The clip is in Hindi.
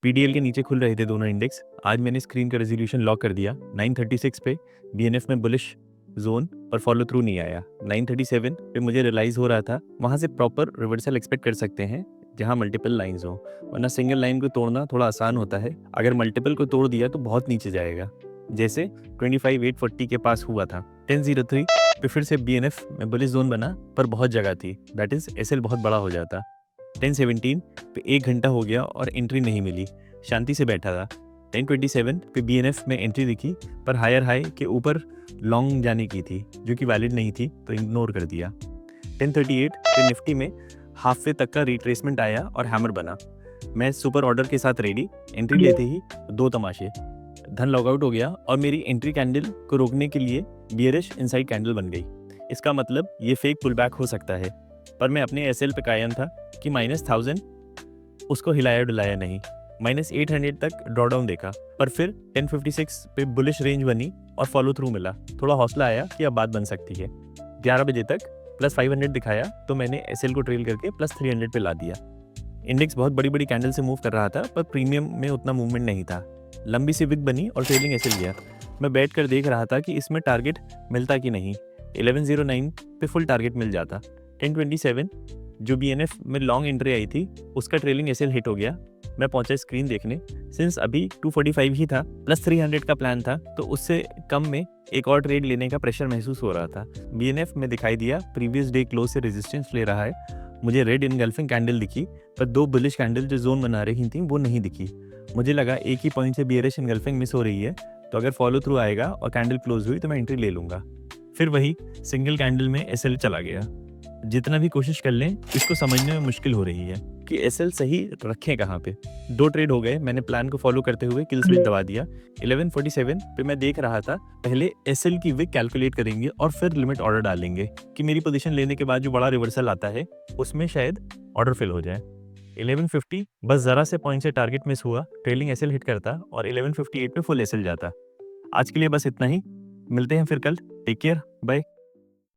पीडीएल के नीचे खुल रहे थे दोनों इंडेक्स। आज मैंने स्क्रीन का रेजोल्यूशन लॉक कर दिया 936 पे। बीएनएफ में बुलिश जोन और फॉलो थ्रू नहीं आया। 937 पे मुझे रियलाइज हो रहा था वहाँ से प्रॉपर रिवर्सल एक्सपेक्ट कर सकते हैं जहाँ मल्टीपल लाइंस हो, वरना सिंगल लाइन को तोड़ना थोड़ा आसान होता है। अगर मल्टीपल को तोड़ दिया तो बहुत नीचे जाएगा, जैसे 25840 के पास हुआ था। 1003 पे फिर से बीएनएफ में बुलिश जोन बना, पर बहुत जगह थी, दैट इज एसएल बहुत बड़ा हो जाता। 1017 पे 1 घंटा हो गया और एंट्री नहीं मिली, शांति से बैठा था। 1027 पे बीएनएफ में एंट्री दिखी, पर हायर हाई के ऊपर लॉन्ग जाने की थी जो कि वैलिड नहीं थी, तो इग्नोर कर दिया। 1038 पे निफ्टी में हाफ वे तक का रिट्रेसमेंट आया और हैमर बना। मैं सुपर ऑर्डर के साथ रेडी। एंट्री लेते ही दो तमाशे, धन लॉगआउट हो गया और मेरी एंट्री कैंडल को रोकने के लिए बियरिश इनसाइड कैंडल बन गई। इसका मतलब ये फेक पुल बैक हो सकता है, पर मैं अपने एसएल पे कायम था कि -1000 उसको हिलाया डुलाया नहीं। -800 तक ड्रॉडाउन देखा, पर फिर 1056 पे बुलिश रेंज बनी और फॉलो थ्रू मिला। थोड़ा हौसला आया कि अब बात बन सकती है। 11 बजे तक +500 दिखाया, तो मैंने एसएल को ट्रेल करके +300 पे ला दिया। इंडेक्स बहुत बड़ी बड़ी कैंडल से मूव कर रहा था, पर प्रीमियम में उतना मूवमेंट नहीं था। लंबी सी विक बनी और ट्रेलिंग एसएल गया। मैं बैठ कर देख रहा था कि इसमें टारगेट मिलता कि नहीं। 1109 पे फुल टारगेट मिल जाता। 1027 जो बीएनएफ में लॉन्ग एंट्री आई थी, उसका ट्रेलिंग एसएल हिट हो गया। मैं पहुंचा स्क्रीन देखने, सिंस अभी 245 ही था, +300 का प्लान था, तो उससे कम में एक और ट्रेड लेने का प्रेशर महसूस हो रहा था। बीएनएफ में दिखाई दिया प्रीवियस डे क्लोज से रेजिस्टेंस ले रहा है। मुझे रेड इनगल्फिंग कैंडल दिखी, पर दो बुलिश कैंडल जो जोन बना रही थी वो नहीं दिखी। मुझे लगा एक ही पॉइंट से बियरिश इनगल्फिंग मिस हो रही है, तो अगर फॉलो थ्रू आएगा और कैंडल क्लोज हुई तो मैं एंट्री ले लूंगा। फिर वही सिंगल कैंडल में एसएल चला गया। जितना भी कोशिश कर लें, इसको समझने में मुश्किल हो रही है कि एसएल सही रखें कहाँ पे। 2 ट्रेड हो गए, मैंने प्लान को फॉलो करते हुए किल स्विच दबा दिया। 1147 पे मैं देख रहा था पहले एसएल की विक कैलकुलेट करेंगे और फिर लिमिट ऑर्डर डालेंगे कि मेरी पोजीशन लेने के बाद जो बड़ा रिवर्सल आता है उसमें शायद ऑर्डर फिल हो जाए। 1150 बस जरा से पॉइंट से टारगेट मिस हुआ, ट्रेलिंग एसएल हिट करता और 1158 पे फुल एसएल जाता। आज के लिए बस इतना ही, मिलते हैं फिर कल। Take care, bye.